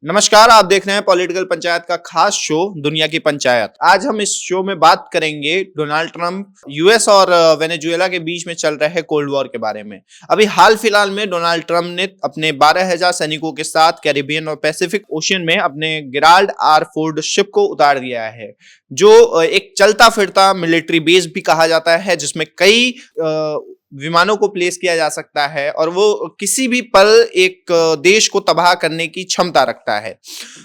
नमस्कार, आप देख रहे हैं पॉलिटिकल पंचायत का खास शो दुनिया की पंचायत। आज हम इस शो में बात करेंगे डोनाल्ड ट्रंप, यूएस और वेनेजुएला के बीच में चल रहे कोल्ड वॉर के बारे में। अभी हाल फिलहाल में डोनाल्ड ट्रंप ने अपने 12,000 सैनिकों के साथ कैरिबियन और पैसिफिक ओशियन में अपने गिराल्ड आर फोर्ड शिप को उतार दिया है, जो एक चलता फिरता मिलिट्री बेस भी कहा जाता है, जिसमें कई विमानों को प्लेस किया जा सकता है और वो किसी भी पल एक देश को तबाह करने की क्षमता रखता है।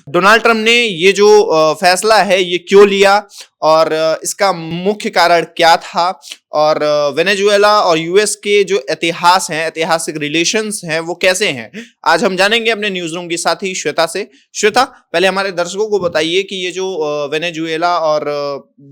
डोनाल्ड ट्रंप ने ये जो फैसला है ये क्यों लिया और इसका मुख्य कारण क्या था और वेनेजुएला और यूएस के जो इतिहास हैं, ऐतिहासिक रिलेशंस हैं, वो कैसे हैं, आज हम जानेंगे अपने न्यूज रूम की साथी श्वेता से। श्वेता, पहले हमारे दर्शकों को बताइए कि ये जो वेनेजुएला और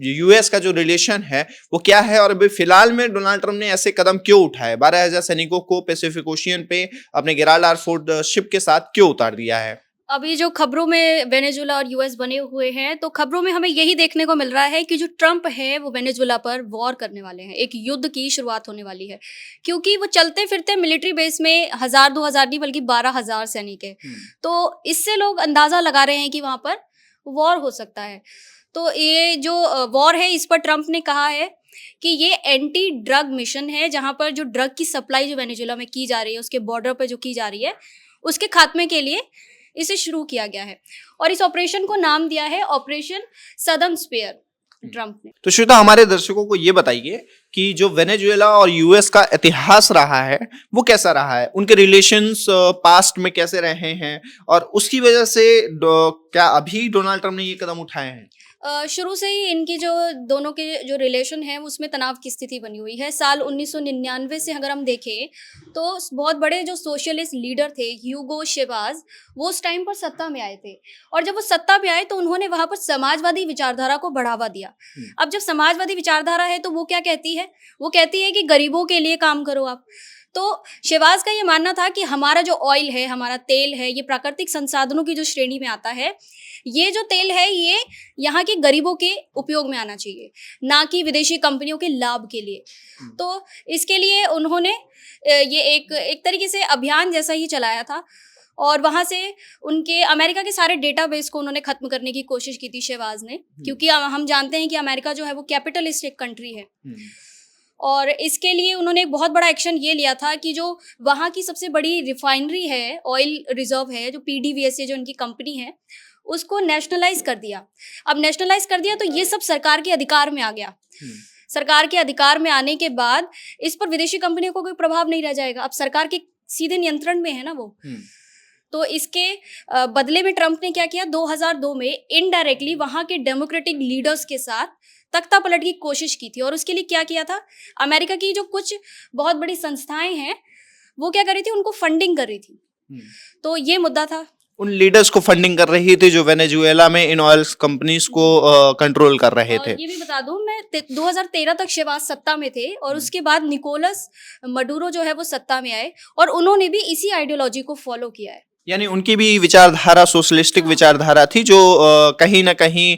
यूएस का जो रिलेशन है वो क्या है और अभी फिलहाल में डोनाल्ड ट्रंप ने ऐसे कदम क्यों उठाए, 12,000 सैनिकों को पैसिफिक ओशियन पे अपने गिराल्ड आर फोर्ड शिप के साथ क्यों उतार दिया है। अभी जो खबरों में वेनेजुएला और यूएस बने हुए हैं, तो खबरों में हमें यही देखने को मिल रहा है कि जो ट्रंप है वो वेनेजुएला पर वॉर करने वाले हैं, एक युद्ध की शुरुआत होने वाली है, क्योंकि वो चलते फिरते मिलिट्री बेस में 1,000-2,000 नहीं बल्कि 12,000 सैनिक है। तो इससे लोग अंदाजा लगा रहे हैं कि वहां पर वॉर हो सकता है। तो ये जो वॉर है, इस पर ट्रंप ने कहा है कि ये एंटी ड्रग मिशन है, जहां पर जो ड्रग की सप्लाई जो वेनेजुएला में की जा रही है, उसके बॉर्डर पर जो की जा रही है, उसके खात्मे के लिए इसे शुरू किया गया है और इस ऑपरेशन को नाम दिया है ऑपरेशन सदर्न स्पेयर ट्रंप ने। तो श्वेता, हमारे दर्शकों को ये बताइए कि जो वेनेजुएला और यूएस का इतिहास रहा है वो कैसा रहा है, उनके रिलेशंस पास्ट में कैसे रहे हैं और उसकी वजह से क्या अभी डोनाल्ड ट्रंप ने ये कदम उठाए हैं। शुरू से ही इनकी जो दोनों के जो रिलेशन है उसमें तनाव की स्थिति बनी हुई है। साल 1999 से अगर हम देखें तो बहुत बड़े जो सोशलिस्ट लीडर थे ह्यूगो चेवाज, वो उस टाइम पर सत्ता में आए थे और जब वो सत्ता में आए तो उन्होंने वहां पर समाजवादी विचारधारा को बढ़ावा दिया। अब जब समाजवादी विचारधारा है तो वो क्या कहती है, वो कहती है कि गरीबों के लिए काम करो आप। तो शेवाज का ये मानना था कि हमारा जो ऑयल है, हमारा तेल है, ये प्राकृतिक संसाधनों की जो श्रेणी में आता है। ये जो तेल है ये यहाँ के गरीबों के उपयोग में आना चाहिए, ना कि विदेशी कंपनियों के लाभ के लिए। तो इसके लिए उन्होंने ये एक तरीके से अभियान जैसा ही चलाया था और वहाँ से उनके अमेरिका के सारे डेटाबेस को उन्होंने खत्म करने की कोशिश की थी शेवाज ने, क्योंकि हम जानते हैं कि अमेरिका जो है वो कैपिटलिस्टिक कंट्री है। और इसके लिए उन्होंने एक बहुत बड़ा एक्शन ये लिया था कि जो वहाँ की सबसे बड़ी रिफाइनरी है, ऑयल रिजर्व है, जो पीडीवीएसए जो उनकी कंपनी है, उसको नेशनलाइज कर दिया। अब नेशनलाइज कर दिया तो ये सब सरकार के अधिकार में आ गया। सरकार के अधिकार में आने के बाद इस पर विदेशी कंपनियों को कोई प्रभाव नहीं रह जाएगा, अब सरकार के सीधे नियंत्रण में है ना वो। तो इसके बदले में ट्रंप ने क्या किया, 2002 में इनडायरेक्टली वहाँ के डेमोक्रेटिक लीडर्स के साथ तख्ता पलट की कोशिश की थी। और उसके लिए क्या किया था, अमेरिका की जो कुछ बहुत बड़ी संस्थाएं हैं वो क्या कर रही थी, उनको फंडिंग कर रही थी। तो ये मुद्दा था। उन लीडर्स को फंडिंग कर रही थी जो वेनेजुएला में इन ऑयल कंपनीज को कंट्रोल कर रहे थे। ये भी बता दूं मैं, 2013 तक शेवाज सत्ता में थे और उसके बाद निकोलस मडूरो जो है वो सत्ता में आए और उन्होंने भी इसी आइडियोलॉजी को फॉलो किया है। यानी उनकी भी विचारधारा सोशलिस्टिक विचारधारा थी जो कहीं ना कहीं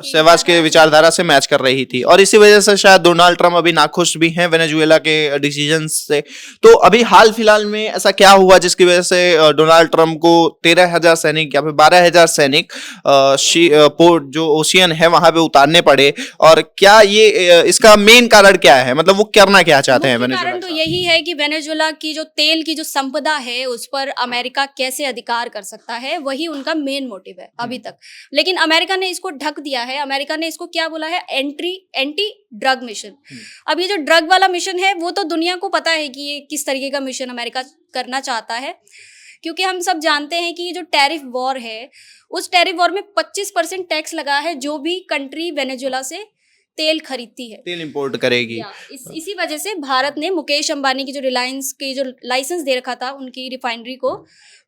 शेवाज के विचारधारा से मैच कर रही थी और इसी वजह से शायद डोनाल्ड ट्रंप अभी नाखुश भी हैं वेनेजुएला के डिसीजन से। तो अभी हाल फिलहाल में ऐसा क्या हुआ जिसकी वजह से डोनाल्ड ट्रंप को 13,000 सैनिक या फिर 12,000 सैनिक पोर्ट जो ओशियन है वहां पे उतारने पड़े और क्या ये इसका मेन कारण क्या है, मतलब वो करना क्या चाहते हैं वेनेजुएला? कारण तो यही है कि वेनेजुएला की जो तेल की जो संपदा है उस पर अमेरिका कैसे अधिकार कर सकता है, वही उनका मेन मोटिव है अभी तक। लेकिन अमेरिका ने इसको ढक दिया है। अमेरिका ने इसको क्या बोला है, एंटी ड्रग मिशन। अब ये जो ड्रग वाला मिशन है वो तो दुनिया को पता है कि ये किस तरीके का मिशन अमेरिका करना चाहता है, क्योंकि हम सब जानते हैं कि ये जो टैरिफ वॉर है, उस टैरिफ वॉर में 25% टैक्स लगा है जो भी कंट्री वेनेजुएला से तेल खरीदती है, तेल इंपोर्ट करेगी। इसी वजह से भारत ने मुकेश अंबानी की जो रिलायंस की जो लाइसेंस दे रखा था उनकी रिफाइनरी को,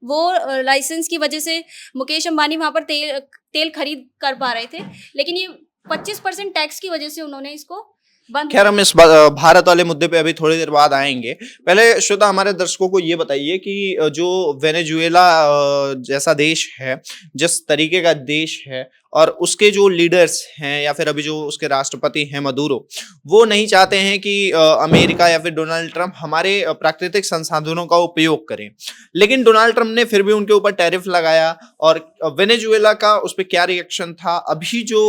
वो लाइसेंस की वजह से मुकेश अंबानी वहां पर तेल खरीद कर पा रहे थे, लेकिन ये 25% टैक्स की वजह से उन्होंने इसको बंद। खैर, हम इस भारत वाले मुद्दे पे अभी थोड़ी देर बाद आएंगे। पहले श्वेता, हमारे दर्शकों को ये बताइए कि जो वेनेजुएला जैसा देश है, जिस तरीके का देश है और उसके जो लीडर्स हैं या फिर अभी जो उसके राष्ट्रपति हैं मदुरो, वो नहीं चाहते हैं कि अमेरिका या फिर डोनाल्ड ट्रंप हमारे प्राकृतिक संसाधनों का उपयोग करें। लेकिन डोनाल्ड ट्रंप ने फिर भी उनके ऊपर टैरिफ लगाया और वेनेजुएला का उस पर क्या रिएक्शन था, अभी जो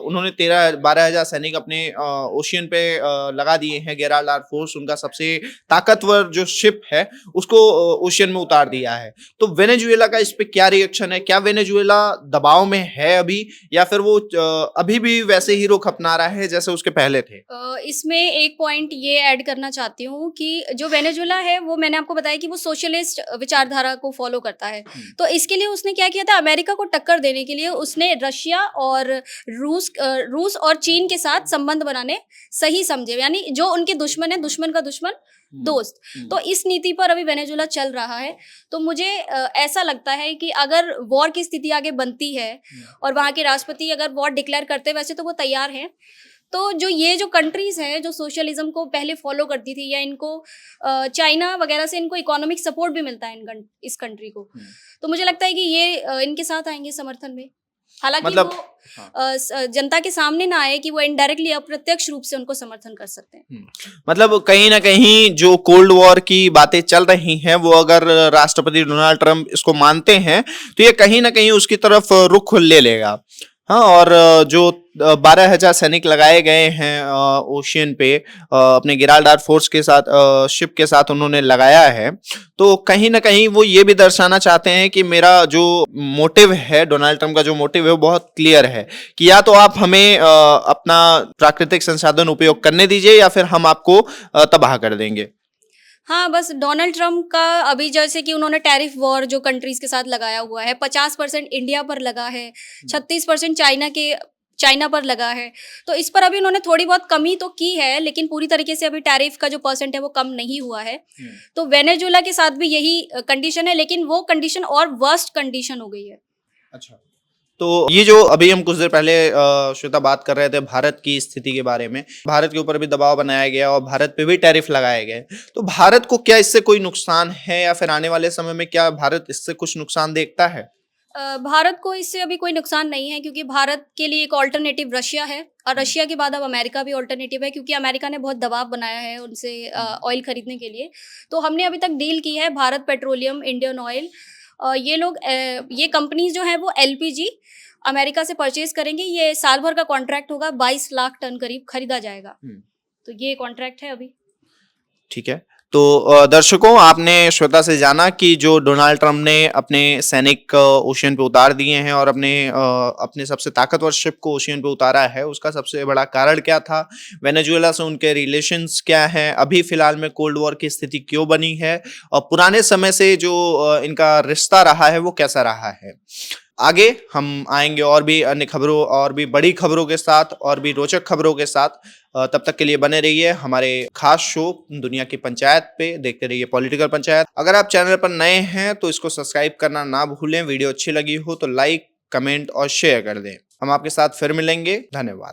उन्होंने 13-12 हजार सैनिक अपने ओशियन पे लगा दिए हैं। गेराल्ड फोर्स उनका सबसे ताकतवर जो शिप है उसको ओशियन में उतार दिया है। तो वेनेजुएला का इस पे क्या रिएक्शन है? क्या वेनेजुएला दबाव में है अभी, या फिर वो अभी भी वैसे ही रुख अपना रहा है जैसे उसके पहले थे? इसमें एक पॉइंट ये ऐड करना चाहती हूँ कि जो वेनेजुएला है वो मैंने आपको बताया कि वो सोशलिस्ट विचारधारा को फॉलो करता है। तो इसके लिए उसने क्या किया था, अमेरिका को टक्कर देने के लिए उसने रशिया और रूस और चीन के साथ संबंध बनाने सही समझे, यानी जो उनके दुश्मन है, दुश्मन का दुश्मन दोस्त। तो इस नीति पर अभी वेनेजुएला चल रहा है। तो मुझे ऐसा लगता है कि अगर वॉर की स्थिति आगे बनती है और वहाँ के राष्ट्रपति अगर वॉर डिक्लेयर करते, वैसे तो वो तैयार हैं, तो जो ये जो कंट्रीज हैं जो सोशलिज्म को पहले फॉलो करती थी, या इनको चाइना वगैरह से इनको इकोनॉमिक सपोर्ट भी मिलता है इस कंट्री को, तो मुझे लगता है कि ये इनके साथ आएंगे समर्थन में। हालांकि मतलब वो जनता के सामने ना आए कि वो इनडायरेक्टली अप्रत्यक्ष रूप से उनको समर्थन कर सकते हैं। मतलब कहीं ना कहीं जो कोल्ड वॉर की बातें चल रही हैं वो अगर राष्ट्रपति डोनाल्ड ट्रंप इसको मानते हैं तो ये कहीं ना कहीं उसकी तरफ रुख ले लेगा। हाँ, और जो 12 हजार सैनिक लगाए गए हैं ओशियन पे अपने गिराल्डार फोर्स के साथ, शिप के साथ उन्होंने लगाया है, तो कहीं ना कहीं वो ये भी दर्शाना चाहते हैं कि मेरा जो मोटिव है, डोनाल्ड ट्रंप का जो मोटिव है वो बहुत क्लियर है कि या तो आप हमें अपना प्राकृतिक संसाधन उपयोग करने दीजिए या फिर हम आपको तबाह कर देंगे। हाँ, बस डोनाल्ड ट्रंप का अभी जैसे कि उन्होंने टैरिफ वॉर जो कंट्रीज के साथ लगाया हुआ है, 50% इंडिया पर लगा है, 36% चाइना पर लगा है। तो इस पर अभी उन्होंने थोड़ी बहुत कमी तो की है, लेकिन पूरी तरीके से अभी टैरिफ का जो परसेंट है वो कम नहीं हुआ है। तो वेनेजुएला के साथ भी यही कंडीशन है, लेकिन वो कंडीशन और वर्स्ट कंडीशन हो गई है। अच्छा, तो ये जो अभी हम कुछ देर पहले श्वेता बात कर रहे थे भारत की स्थिति के बारे में, भारत के ऊपर भी दबाव बनाया गया और भारत पे भी टैरिफ लगाए गए, तो भारत को क्या इससे कोई नुकसान है या फिर आने वाले समय में क्या भारत इससे कुछ नुकसान देखता है? भारत को इससे अभी कोई नुकसान नहीं है, क्योंकि भारत के लिए एक ऑल्टरनेटिव रशिया है, और रशिया के बाद अब अमेरिका भी ऑल्टरनेटिव है, क्योंकि अमेरिका ने बहुत दबाव बनाया है उनसे ऑयल खरीदने के लिए। तो हमने अभी तक डील की है, भारत पेट्रोलियम, इंडियन ऑयल, ये लोग ये कंपनीज जो हैं वो एलपीजी अमेरिका से परचेज करेंगे। ये साल भर का कॉन्ट्रैक्ट होगा, 22 लाख टन करीब खरीदा जाएगा। तो ये कॉन्ट्रैक्ट है अभी। ठीक है, तो दर्शकों, आपने श्वेता से जाना कि जो डोनाल्ड ट्रंप ने अपने सैनिक ओशियन पे उतार दिए हैं और अपने सबसे ताकतवर शिप को ओशियन पे उतारा है, उसका सबसे बड़ा कारण क्या था, वेनेजुएला से उनके रिलेशंस क्या हैं, अभी फिलहाल में कोल्ड वॉर की स्थिति क्यों बनी है, और पुराने समय से जो इनका रिश्ता रहा है वो कैसा रहा है। आगे हम आएंगे और भी अन्य खबरों और भी बड़ी खबरों के साथ और भी रोचक खबरों के साथ। तब तक के लिए बने रहिए हमारे खास शो दुनिया की पंचायत पे, देखते रहिए पॉलिटिकल पंचायत। अगर आप चैनल पर नए हैं तो इसको सब्सक्राइब करना ना भूलें, वीडियो अच्छी लगी हो तो लाइक, कमेंट और शेयर कर दें। हम आपके साथ फिर मिलेंगे, धन्यवाद।